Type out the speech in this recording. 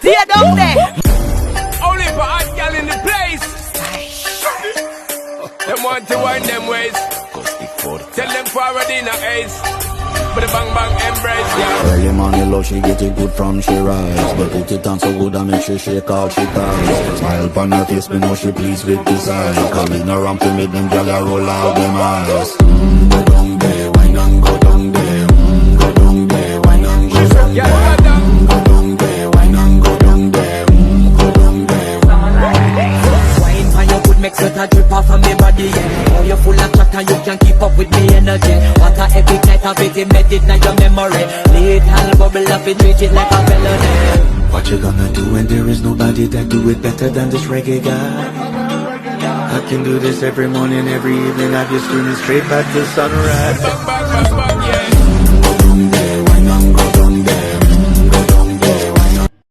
Stay down there. Only for hot girl in the place. Them want to wind them ways. Tell them forward in a ace. But the bang bang embrace, yeah. Early morning love, she get it good from she rise. But put it on so good and make she shake all she ties. Smile upon her face, me know she pleased with this eye. Calling her ramp to make them gyal a roll out them eyes. Go down there, wine and go down there. Go down there, wine and go down there. Go down there, wine and go down there. Go down there. Wine for your good, make sweat a drip off of me body, yeah. Oh, you're full of chat and you can keep up with me energy. What a epic night of it, embedded in your memory. Little bubble up, it treat it like a melody. What you gonna do when there is nobody that do it better than this reggae guy? I can do this every morning, every evening. I've you screaming straight back to sunrise. Bang bang bang bang.